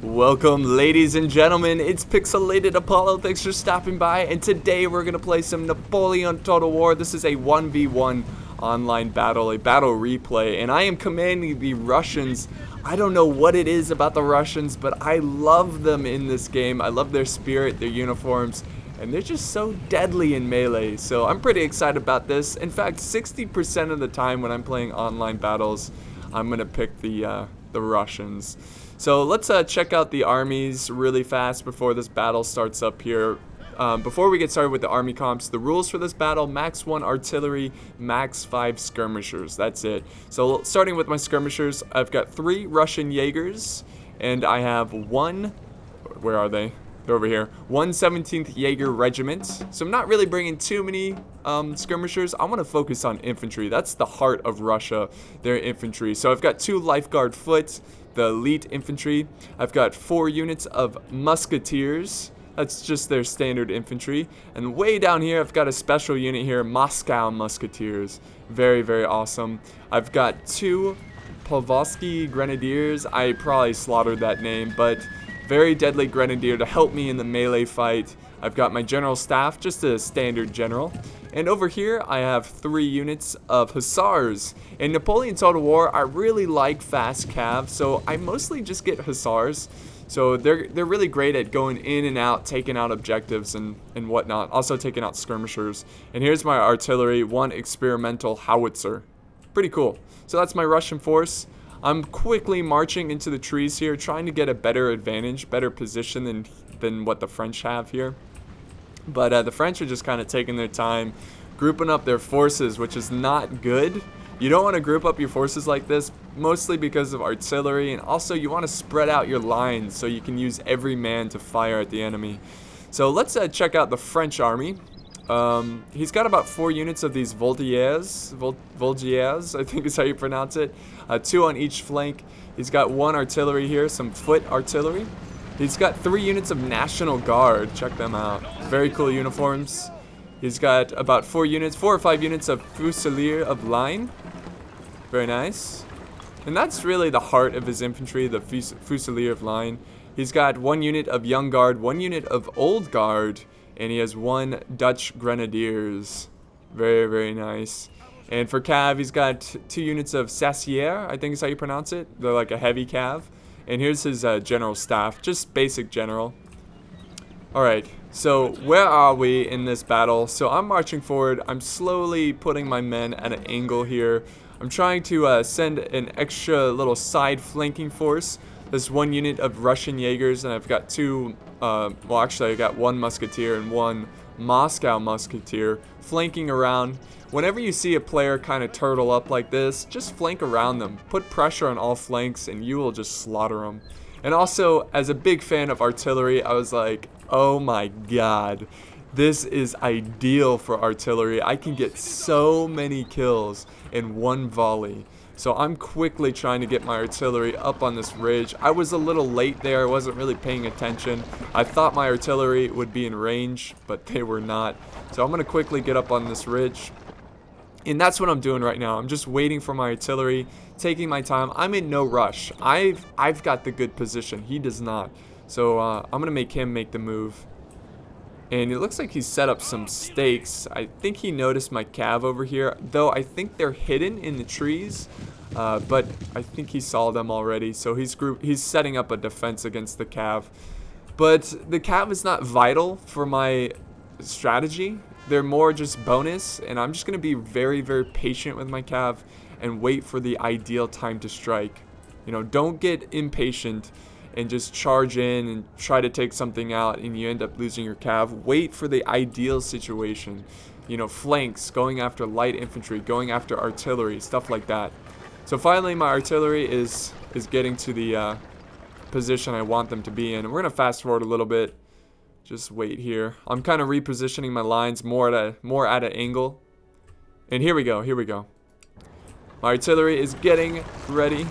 Welcome, ladies and gentlemen, it's Pixelated Apollo, thanks for stopping by, and today we're going to play some Napoleon Total War. This is a 1v1 online battle, a battle replay, and I am commanding the Russians. I don't know what it is about the Russians, but I love them in this game. I love their spirit, their uniforms, and they're just so deadly in melee, so I'm pretty excited about this. In fact, 60% of the time when I'm playing online battles, I'm going to pick the Russians. So let's check out the armies really fast before this battle starts up here. Before we get started with the army comps, the rules for this battle: max 1 artillery, max 5 skirmishers. That's it. So starting with my skirmishers, I've got 3 Russian Jaegers, and I have one, where are they? They're over here. 117th Jaeger Regiment. So I'm not really bringing too many skirmishers. I want to focus on infantry. That's the heart of Russia, their infantry. So I've got 2 Lifeguard Foot, the elite infantry. I've got 4 units of musketeers. That's just their standard infantry. And way down here, I've got a special unit here, Moscow Musketeers. Very, very awesome. I've got 2 Pavlovsky Grenadiers. I probably slaughtered that name, but very deadly grenadier to help me in the melee fight. I've got my general staff, just a standard general. And over here, I have 3 units of hussars. In Napoleon Total War, I really like fast cav, so I mostly just get hussars. So they're really great at going in and out, taking out objectives and whatnot. Also taking out skirmishers. And here's my artillery, 1 experimental howitzer. Pretty cool. So that's my Russian force. I'm quickly marching into the trees here, trying to get a better advantage, better position than what the French have here. But the French are just kind of taking their time, grouping up their forces, which is not good. You don't want to group up your forces like this, mostly because of artillery, and also you want to spread out your lines so you can use every man to fire at the enemy. So let's check out the French army. He's got about 4 units of these Voltigeurs, I think is how you pronounce it. 2 on each flank. He's got 1 artillery here, some foot artillery. He's got 3 units of National Guard. Check them out. Very cool uniforms. He's got about 4 or 5 units of Fusilier of line. Very nice. And that's really the heart of his infantry, the Fusilier of line. He's got 1 unit of Young Guard, 1 unit of Old Guard, and he has 1 Dutch Grenadiers. Very, very nice. And for cav, he's got 2 units of Sassier, I think is how you pronounce it. They're like a heavy cav. And here's his general staff, just basic general. Alright, so where are we in this battle? So I'm marching forward. I'm slowly putting my men at an angle here. I'm trying to send an extra little side flanking force. There's 1 unit of Russian Jaegers, and I've got 2, well actually I got 1 musketeer and 1 Moscow musketeer flanking around. Whenever you see a player kind of turtle up like this, just flank around them. Put pressure on all flanks and you will just slaughter them. And also, as a big fan of artillery, I was like, oh my god, this is ideal for artillery. I can get so many kills in 1 volley. So I'm quickly trying to get my artillery up on this ridge. I was a little late there. I wasn't really paying attention. I thought my artillery would be in range, but they were not. So I'm going to quickly get up on this ridge. And that's what I'm doing right now. I'm just waiting for my artillery, taking my time. I'm in no rush. I've got the good position. He does not. So I'm going to make him make the move. And it looks like he's set up some stakes. I think he noticed my cav over here, though I think they're hidden in the trees. But I think he saw them already. So he's setting up a defense against the cav. But the cav is not vital for my strategy. They're more just bonus, and I'm just going to be very, very patient with my cav and wait for the ideal time to strike. You know, don't get impatient and just charge in and try to take something out and you end up losing your cav. Wait for the ideal situation. You know, flanks, going after light infantry, going after artillery, stuff like that. So finally my artillery is getting to the position I want them to be in. And we're going to fast forward a little bit. Just wait here. I'm kind of repositioning my lines more at an angle. And here we go, here we go. My artillery is getting ready.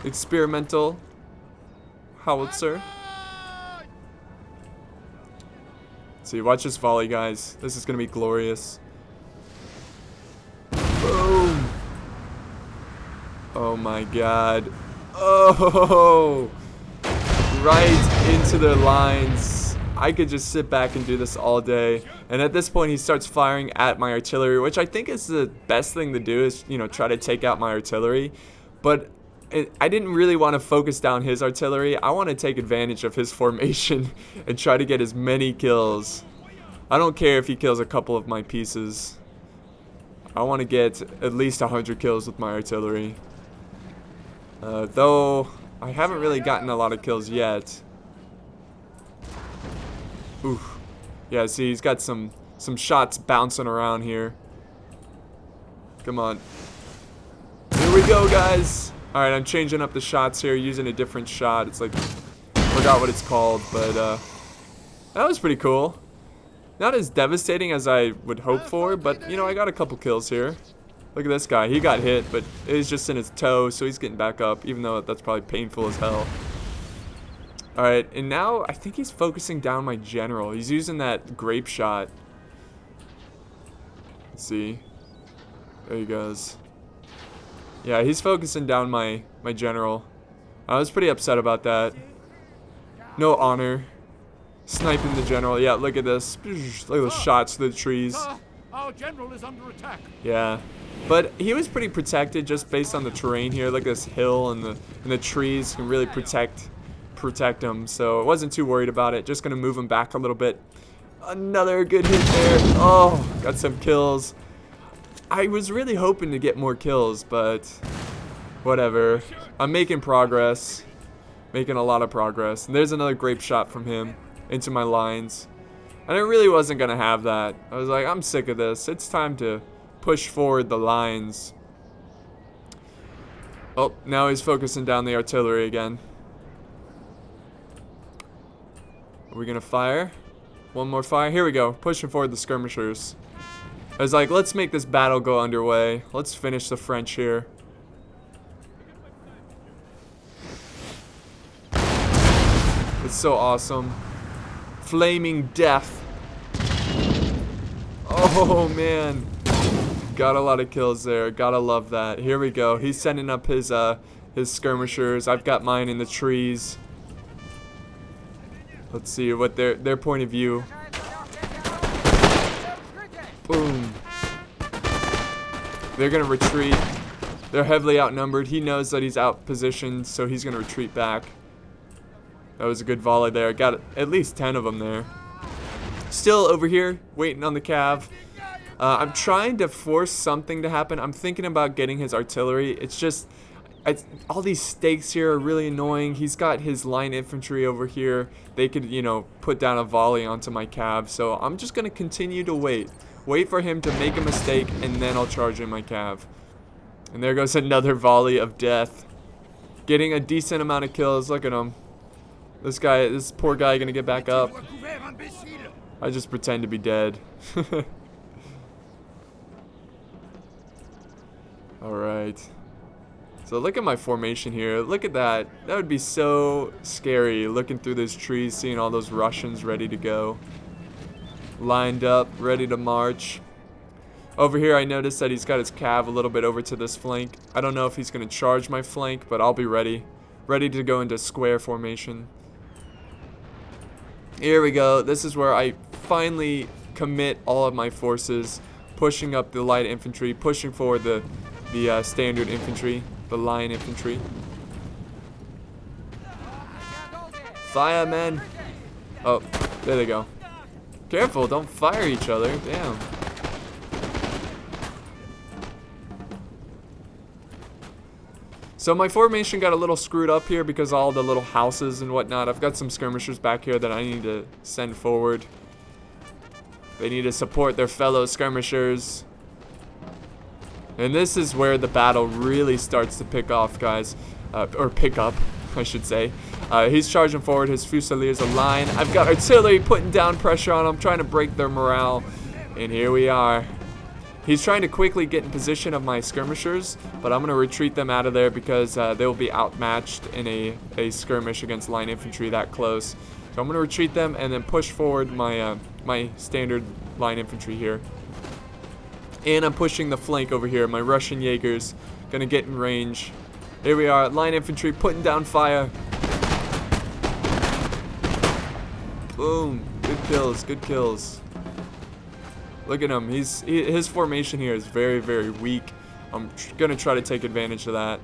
Experimental howitzer. See, watch this volley, guys. This is gonna be glorious. Boom! Oh my god. Oh! right into their lines. I could just sit back and do this all day. And at this point, he starts firing at my artillery, which I think is the best thing to do is, try to take out my artillery. But I didn't really want to focus down his artillery. I want to take advantage of his formation and try to get as many kills. I don't care if he kills a couple of my pieces. I want to get at least 100 kills with my artillery. Though I haven't really gotten a lot of kills yet. Oof. Yeah, see, he's got some shots bouncing around here. Come on. Here we go, guys. Alright, I'm changing up the shots here, using a different shot. It's like, I forgot what it's called, but that was pretty cool. Not as devastating as I would hope for, but, I got a couple kills here. Look at this guy. He got hit, but it was just in his toe, so he's getting back up, even though that's probably painful as hell. Alright, and now I think he's focusing down my general. He's using that grape shot. Let's see. There he goes. Yeah, he's focusing down my general. I was pretty upset about that. No honor. Sniping the general. Yeah, look at this. Look at those shots to the trees. Our general is under attack. Yeah. But he was pretty protected just based on the terrain here. Look at this hill and the trees can really protect him. So I wasn't too worried about it. Just gonna move him back a little bit. Another good hit there. Oh, got some kills. I was really hoping to get more kills, but whatever. I'm making progress. Making a lot of progress. And there's another grape shot from him into my lines. And I really wasn't gonna have that. I was like, I'm sick of this. It's time to push forward the lines. Oh, now he's focusing down the artillery again. Are we gonna fire? One more fire. Here we go. Pushing forward the skirmishers. I was like, let's make this battle go underway. Let's finish the French here. It's so awesome. Flaming death. Oh man. Got a lot of kills there. Gotta love that. Here we go. He's sending up his skirmishers. I've got mine in the trees. Let's see what their point of view. Boom. They're gonna retreat. They're heavily outnumbered. He knows that he's out positioned, so he's gonna retreat back. That was a good volley there. Got at least 10 of them there. Still over here, waiting on the cav. I'm trying to force something to happen. I'm thinking about getting his artillery. It's just, all these stakes here are really annoying. He's got his line infantry over here. They could, put down a volley onto my cav. So I'm just going to continue to wait. Wait for him to make a mistake, and then I'll charge in my cav. And there goes another volley of death. Getting a decent amount of kills. Look at him. This poor guy gonna get back up. I just pretend to be dead. Alright. So look at my formation here. Look at that. That would be so scary, looking through those trees, seeing all those Russians ready to go. Lined up, ready to march. Over here I noticed that he's got his cav a little bit over to this flank. I don't know if he's gonna charge my flank, but I'll be ready. Ready to go into square formation. Here we go. This is where I finally commit all of my forces, pushing up the light infantry, pushing forward the standard infantry, the line infantry. Fire, men. Oh, there they go. Careful, don't fire each other. Damn. So my formation got a little screwed up here because all the little houses and whatnot. I've got some skirmishers back here that I need to send forward. They need to support their fellow skirmishers. And this is where the battle really starts to pick off, guys. Or pick up, I should say. He's charging forward. His Fusiliers align. I've got artillery putting down pressure on them, trying to break their morale. And here we are. He's trying to quickly get in position of my skirmishers, but I'm going to retreat them out of there because they'll be outmatched in a skirmish against line infantry that close. So I'm going to retreat them and then push forward my my standard line infantry here. And I'm pushing the flank over here. My Russian Jaegers going to get in range. Here we are, line infantry putting down fire. Boom. Good kills. Good kills. Look at him. His formation here is very, very weak. I'm going to try to take advantage of that.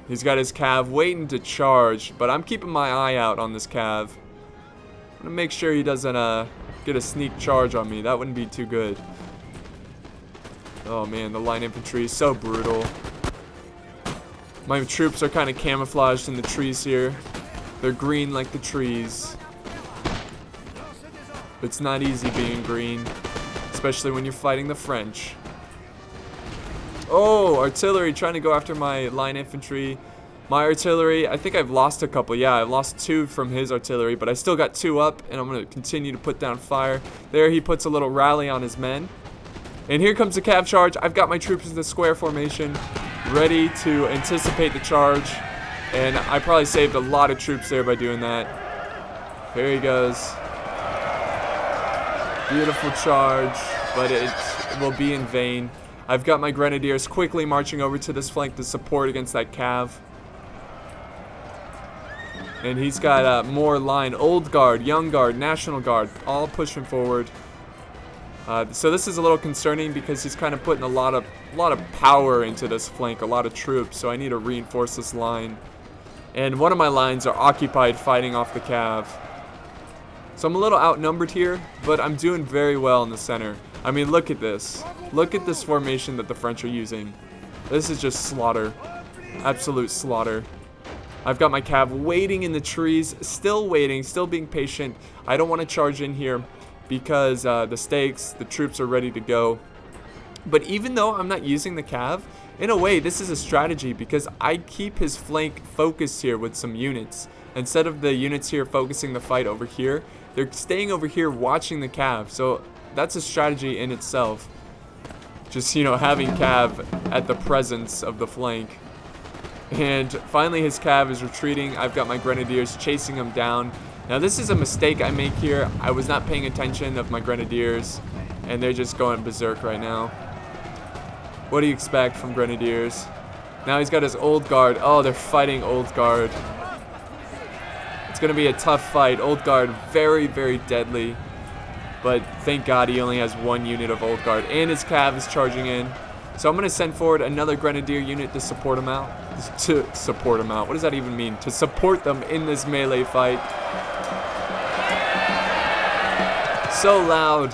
He's got his cav waiting to charge, but I'm keeping my eye out on this cav. I'm going to make sure he doesn't get a sneak charge on me. That wouldn't be too good. Oh man, the line infantry is so brutal. My troops are kind of camouflaged in the trees here. They're green like the trees. It's not easy being green, especially when you're fighting the French. Oh, artillery trying to go after my line infantry. My artillery, I think I've lost a couple. Yeah, I've lost 2 from his artillery, but I still got 2 up, and I'm going to continue to put down fire. There he puts a little rally on his men. And here comes the cav charge. I've got my troops in the square formation, ready to anticipate the charge. And I probably saved a lot of troops there by doing that. Here he goes. Beautiful charge, but it will be in vain. I've got my grenadiers quickly marching over to this flank to support against that cav. And he's got more line, old guard, young guard, national guard, all pushing forward. So this is a little concerning because he's kind of putting a lot of power into this flank, a lot of troops. So I need to reinforce this line. And one of my lines are occupied fighting off the cav. So I'm a little outnumbered here, but I'm doing very well in the center. I mean, look at this. Look at this formation that the French are using. This is just slaughter. Absolute slaughter. I've got my cav waiting in the trees, still waiting, still being patient. I don't want to charge in here because the stakes, the troops are ready to go. But even though I'm not using the cav, in a way, this is a strategy because I keep his flank focused here with some units. Instead of the units here focusing the fight over here, they're staying over here watching the cav. So that's a strategy in itself. Just, you know, having cav at the presence of the flank. And finally his cav is retreating. I've got my grenadiers chasing him down. Now this is a mistake I make here. I was not paying attention of my grenadiers, and they're just going berserk right now. What do you expect from grenadiers? Now he's got his old guard. Oh, they're fighting old guard. It's going to be a tough fight. Old guard, very, very deadly. But thank God he only has 1 unit of old guard, and his cav is charging in. So I'm going to send forward another grenadier unit to support him out. To support him out. What does that even mean? To support them in this melee fight. So loud.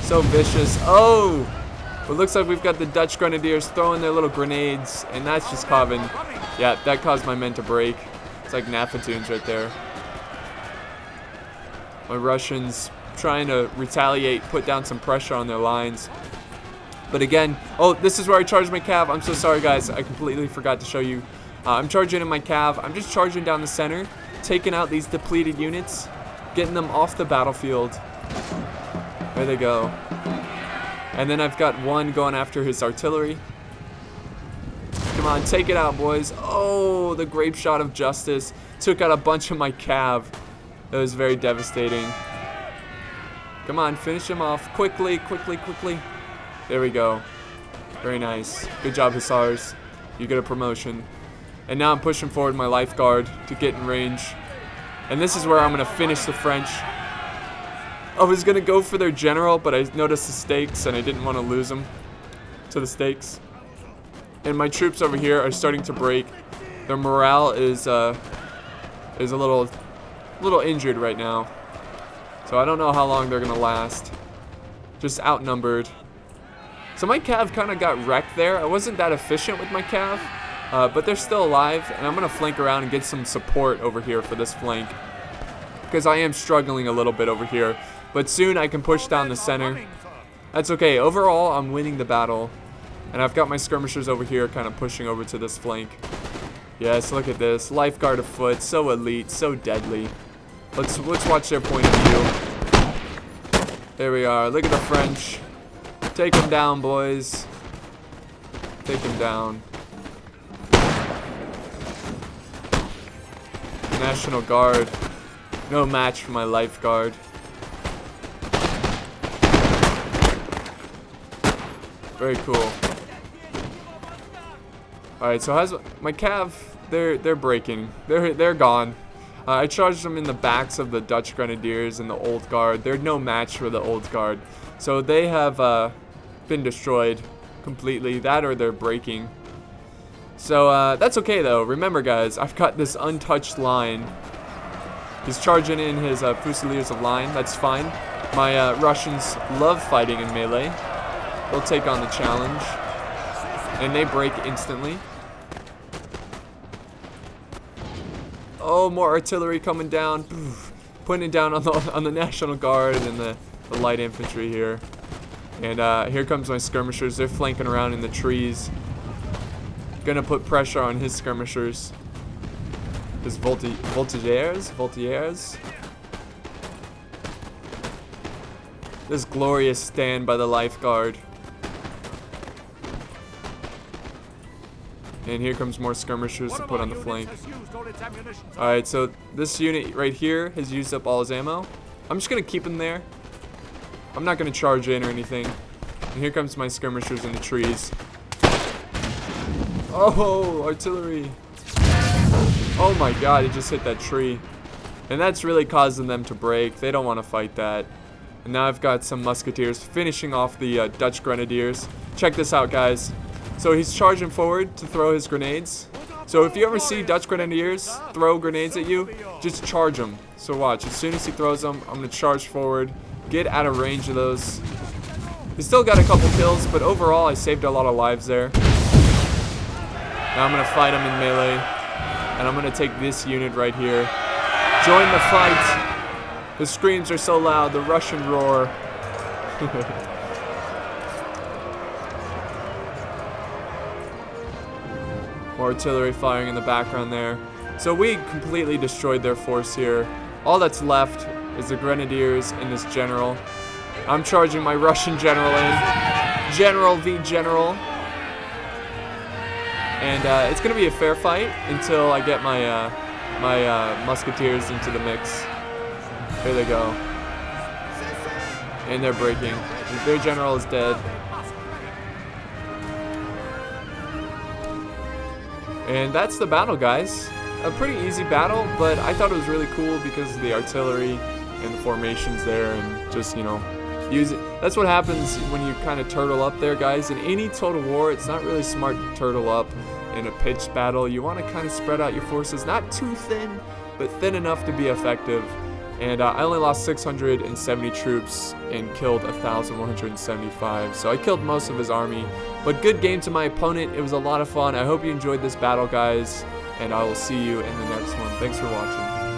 So vicious. Oh! It looks like we've got the Dutch grenadiers throwing their little grenades, and that's just causing... Yeah, that caused my men to break. It's like Napatoons right there. My Russians trying to retaliate, put down some pressure on their lines. But again, oh, this is where I charged my cav. I'm so sorry, guys. I completely forgot to show you. I'm charging in my cav. I'm just charging down the center, taking out these depleted units, getting them off the battlefield. There they go. And then I've got one going after his artillery. Come on, take it out, boys. Oh, the grape shot of justice. Took out a bunch of my cav. That was very devastating. Come on, finish him off. Quickly, quickly, quickly. There we go. Very nice. Good job, Hussars. You get a promotion. And now I'm pushing forward my life guard to get in range. And this is where I'm going to finish the French. I was going to go for their general, but I noticed the stakes, and I didn't want to lose them to the stakes. And my troops over here are starting to break. Their morale is a little injured right now. So I don't know how long they're going to last. Just outnumbered. So my cav kind of got wrecked there. I wasn't that efficient with my cav, but they're still alive, and I'm going to flank around and get some support over here for this flank, because I am struggling a little bit over here, but soon I can push down the center. That's okay. Overall, I'm winning the battle, and I've got my skirmishers over here kind of pushing over to this flank. Yes, look at this. Lifeguard afoot, so elite, so deadly. Let's watch their point of view. There we are. Look at the French. Take him down, boys. Take him down. National Guard. No match for my life guard. Very cool. Alright, so how's my cav? They're breaking. They're gone. I charged them in the backs of the Dutch Grenadiers and the Old Guard. They're no match for the Old Guard. So they have been destroyed completely. That or they're breaking. So that's okay though. Remember guys, I've got this untouched line. He's charging in his Fusiliers of line. That's fine. My Russians love fighting in melee. They'll take on the challenge. And they break instantly. Oh, more artillery coming down. Putting it down on the National Guard and the light infantry here. And here comes my skirmishers. They're flanking around in the trees. Gonna put pressure on his skirmishers. His voltigeurs. This glorious stand by the Life Guard. And here comes more skirmishers to put on the flank. Alright, so this unit right here has used up all his ammo. I'm just gonna keep him there. I'm not gonna charge in or anything. And here comes my skirmishers in the trees. Oh, artillery. Oh my god, it just hit that tree. And that's really causing them to break. They don't want to fight that. And now I've got some musketeers finishing off the Dutch Grenadiers. Check this out, guys. So he's charging forward to throw his grenades. So if you ever see Dutch Grenadiers throw grenades at you, just charge them. So watch, as soon as he throws them, I'm going to charge forward, get out of range of those. He still got a couple kills, but overall I saved a lot of lives there. Now I'm going to fight him in melee. And I'm going to take this unit right here. Join the fight. The screams are so loud, the Russian roar. More artillery firing in the background there. So we completely destroyed their force here. All that's left is the Grenadiers and this general. I'm charging my Russian general in. General v. General. And it's going to be a fair fight until I get my musketeers into the mix. Here they go. And they're breaking. Their general is dead. And that's the battle, guys. A pretty easy battle, but I thought it was really cool because of the artillery and the formations there and just, you know, use it. That's what happens when you kind of turtle up there, guys. In any Total War, it's not really smart to turtle up in a pitched battle. You want to kind of spread out your forces, not too thin, but thin enough to be effective. And I only lost 670 troops and killed 1,175. So I killed most of his army. But good game to my opponent. It was a lot of fun. I hope you enjoyed this battle, guys. And I will see you in the next one. Thanks for watching.